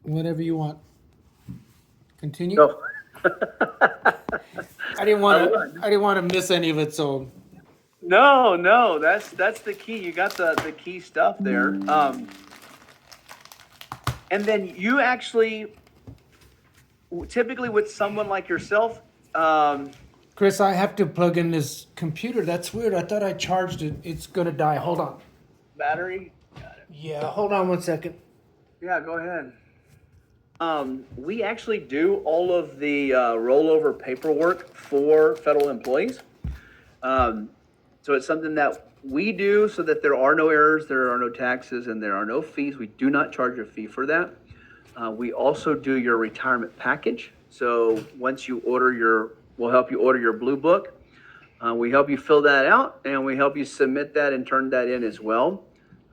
Whatever you want. Continue. So I didn't I want to. would. I didn't want to miss any of it. So No, no, that's the key. You got the key stuff there. And then you actually typically with someone like yourself, Chris, I have to plug in this computer. That's weird. I thought I charged it. It's gonna die. Hold on. battery. Yeah, hold on 1 second. Yeah, go ahead. We actually do all of the rollover paperwork for federal employees. Um, so it's something that we do so that there are no errors, there are no taxes, and there are no fees. We do not charge a fee for that. We also do your retirement package. So once you order we'll help you order your blue book. We help you fill that out and we help you submit that and turn that in as well.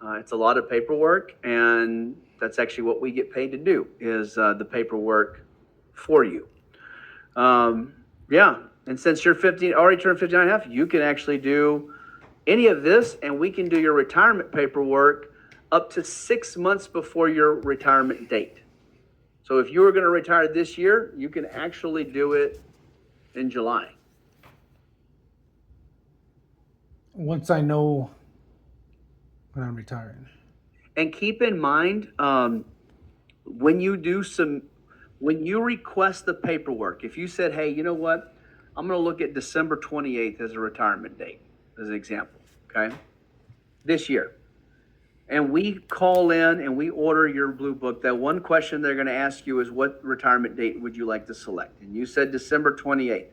It's a lot of paperwork, and that's actually what we get paid to do is the paperwork for you. Yeah, and since you're 15, already turned 59 and a half, you can actually do any of this, and we can do your retirement paperwork up to 6 months before your retirement date. So if you were going to retire this year, you can actually do it in July. Once I know when I'm retiring. And keep in mind, when you do when you request the paperwork, if you said, hey, you know what, I'm going to look at December 28th as a retirement date, as an example, okay, this year. And we call in and we order your blue book. That one question they're going to ask you is what retirement date would you like to select? And you said December 28th.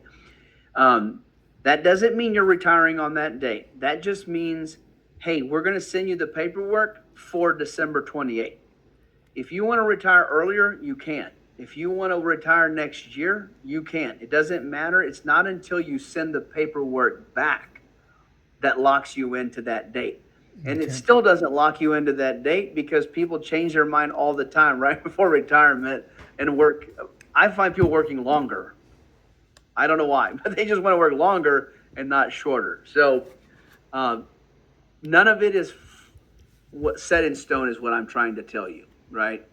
That doesn't mean you're retiring on that date. That just means, hey, we're going to send you the paperwork for December 28th. If you want to retire earlier, you can. If you want to retire next year, you can. It doesn't matter. It's not until you send the paperwork back that locks you into that date. And it still doesn't lock you into that date because people change their mind all the time right before retirement and work. I find people working longer. I don't know why, but they just want to work longer and not shorter. So none of it is what set in stone is what I'm trying to tell you, right?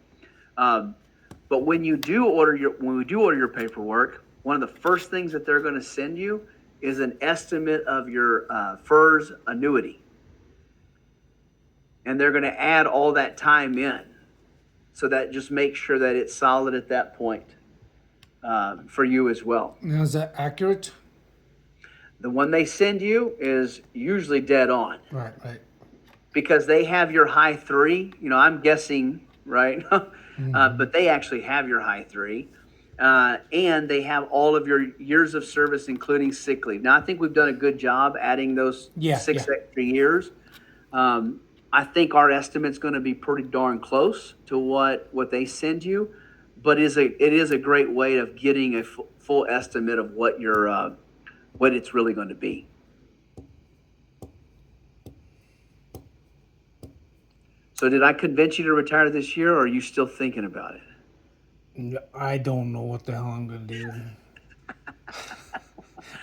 But when we do order your paperwork, one of the first things that they're going to send you is an estimate of your FERS annuity. And they're going to add all that time in. So that just makes sure that it's solid at that point for you as well. Now, is that accurate? The one they send you is usually dead on. Right, right. Because they have your high three. I'm guessing, right? But they actually have your high three. And they have all of your years of service, including sick leave. Now, I think we've done a good job adding those six extra years. I think our estimate's going to be pretty darn close to what they send you, but it is a great way of getting a full estimate of what it's really going to be. So did I convince you to retire this year, or are you still thinking about it? I don't know what the hell I'm gonna do.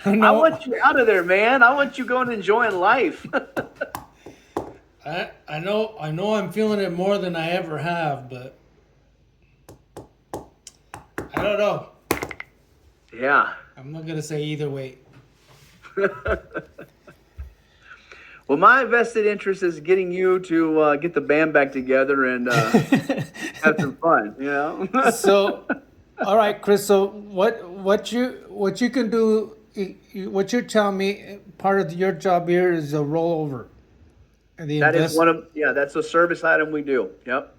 I want you out of there, man. I want you going and enjoying life. I know I'm feeling it more than I ever have, but I don't know. Yeah. I'm not gonna say either way. Well, my vested interest is getting you to get the band back together and have some fun. So, all right, Chris. So what you can do? What you're telling me, part of your job here is a rollover. That is that's a service item we do. Yep.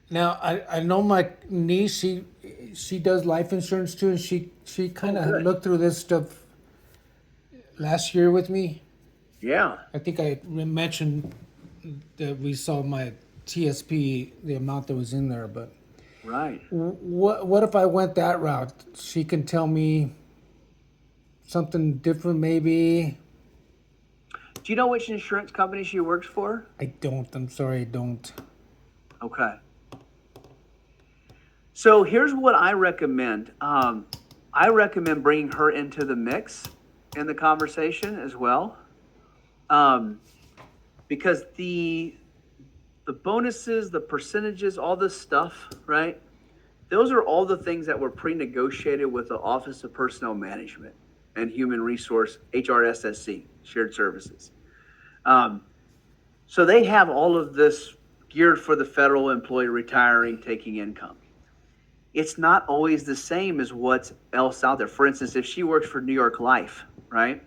Now I know my niece. She does life insurance too, and she kind of looked through this stuff last year with me. Yeah. I think I mentioned that we saw my TSP, the amount that was in there, but right. What if I went that route? She can tell me something different, maybe. Do you know which insurance company she works for? I don't. I'm sorry, I don't. Okay. So here's what I recommend. I recommend bringing her into the mix in the conversation as well. Because the the bonuses, the percentages, all this stuff, right? Those are all the things that were pre-negotiated with the Office of Personnel Management and Human Resource, HRSSC, Shared Services. So they have all of this geared for the federal employee retiring, taking income. It's not always the same as what's else out there. For instance, if she works for New York Life, right?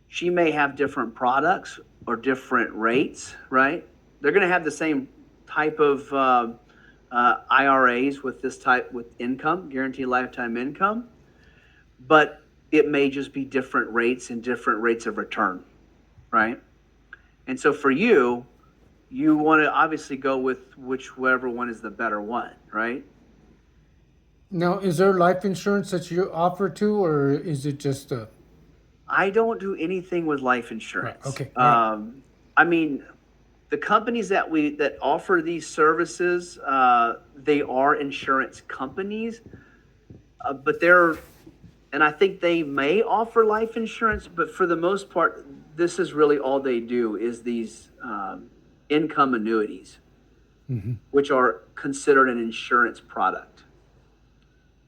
She may have different products or different rates, right? They're going to have the same type of IRAs with this type with income, guaranteed lifetime income, but it may just be different rates and different rates of return, right? And so for you, you want to obviously go with whichever one is the better one, right? Now, is there life insurance that you offer to, or is it just a? I don't do anything with life insurance. Right, okay, all right. I mean, the companies that offer these services, they are insurance companies, but and I think they may offer life insurance, but for the most part, this is really all they do is these income annuities, which are considered an insurance product.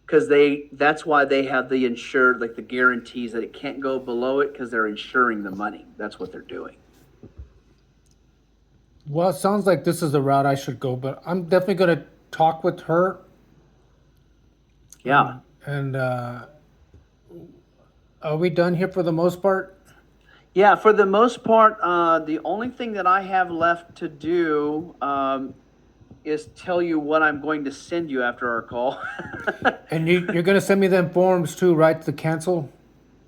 Because that's why they have the insured, like the guarantees that it can't go below it because they're insuring the money. That's what they're doing. Well, it sounds like this is the route I should go, but I'm definitely going to talk with her. Yeah. And are we done here for the most part? Yeah, for the most part, the only thing that I have left to do is tell you what I'm going to send you after our call. And you're going to send me them forms too, right, to cancel?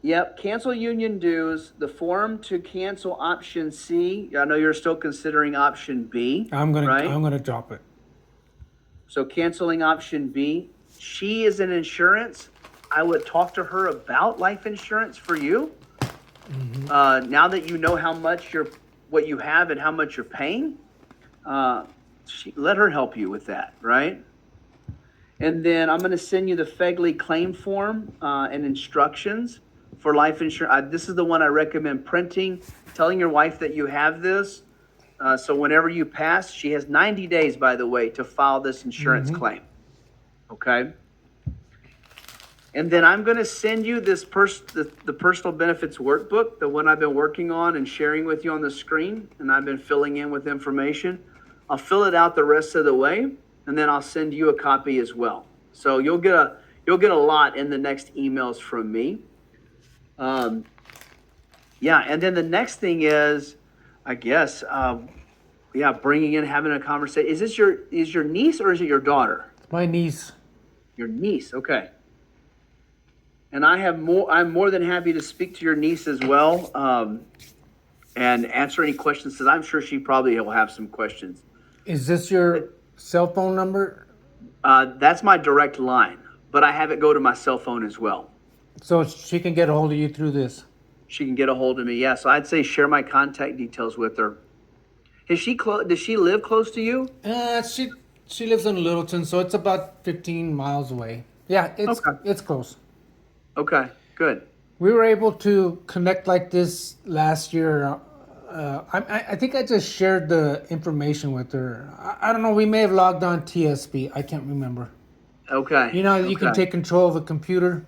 Yep, cancel union dues, the form to cancel option C. I know you're still considering option B. I'm right? gonna drop it. So canceling option B. She is in insurance. I would talk to her about life insurance for you. Now that you know how much what you have and how much you're paying, let her help you with that, right? And then I'm going to send you the FEGLI claim form and instructions for life insurance. This is the one I recommend printing, telling your wife that you have this. So whenever you pass, she has 90 days, by the way, to file this insurance claim. Okay? And then I'm going to send you this the personal benefits workbook, the one I've been working on and sharing with you on the screen, and I've been filling in with information. I'll fill it out the rest of the way, and then I'll send you a copy as well. So you'll get a lot in the next emails from me. Yeah, and then the next thing is, I guess, bringing in, having a conversation. Is your niece or is it your daughter? My niece. Your niece, okay. And I'm more than happy to speak to your niece as well, and answer any questions, because I'm sure she probably will have some questions. Is this your cell phone number? That's my direct line, but I have it go to my cell phone as well. So she can get a hold of you through this? She can get a hold of me, yeah. So I'd say share my contact details with her. Does she live close to you? She lives in Littleton, so it's about 15 miles away. Yeah, it's close. Okay, good. We were able to connect like this last year. I think I just shared the information with her. I don't know. We may have logged on TSP. I can't remember. Okay. You can take control of the computer.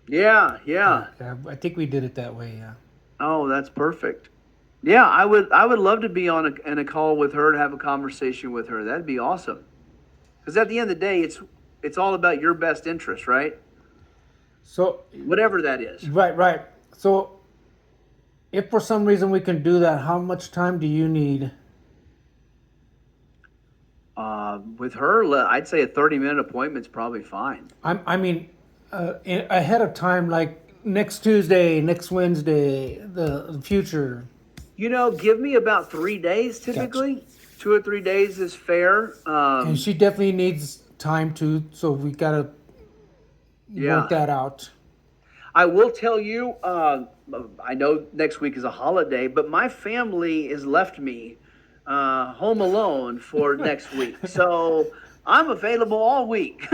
Yeah. Yeah, I think we did it that way. Yeah. Oh, that's perfect. Yeah, I would love to be on a call with her to have a conversation with her. That'd be awesome. Because at the end of the day, it's all about your best interest, right? So whatever that is. Right. So if for some reason we can do that, how much time do you need? With her, I'd say a 30-minute appointment's probably fine. Ahead of time, like next Tuesday, next Wednesday, the future. Give me about 3 days typically. Gotcha. 2 or 3 days is fair. And she definitely needs time too, so we gotta work that out. I will tell you, I know next week is a holiday, but my family has left me home alone for next week. So I'm available all week.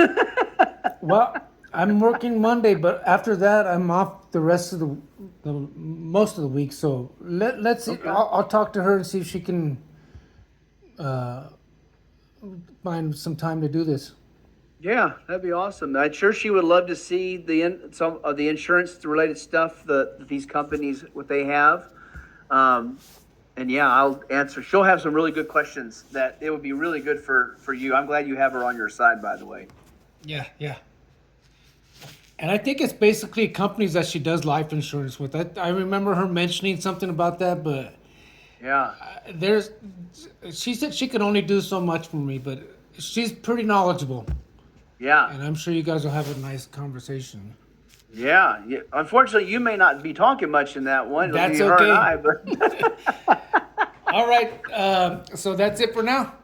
Well, I'm working Monday, but after that, I'm off the rest of the most of the week. So let's see. Okay. I'll talk to her and see if she can find some time to do this. Yeah, that'd be awesome. I'm sure she would love to see some of the insurance related stuff that these companies what they have. Um, and yeah, I'll answer. She'll have some really good questions that it would be really good for you. I'm glad you have her on your side, by the way. Yeah, yeah. And I think it's basically companies that she does life insurance with. I remember her mentioning something about that, but Yeah, there's she said she could only do so much for me, but she's pretty knowledgeable, yeah, and I'm sure you guys will have a nice conversation. yeah. Unfortunately, you may not be talking much in that one. It'll That's be her and okay. I, but All right, so that's it for now.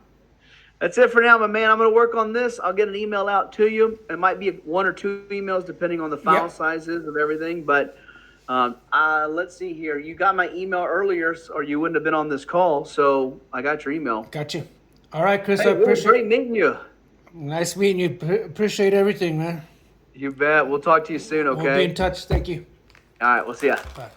that's it for now, my man. I'm going to work on this. I'll get an email out to you. It might be one or two emails depending on the file Yep. sizes of everything. But let's see here. You got my email earlier, or you wouldn't have been on this call. So I got your email. Got you. All right, Chris. Hey, I it was appreciate. great meeting you. Nice meeting you. Appreciate everything, man. You bet. We'll talk to you soon. We'll be Okay. in touch. Thank you. All right. We'll see ya. Bye.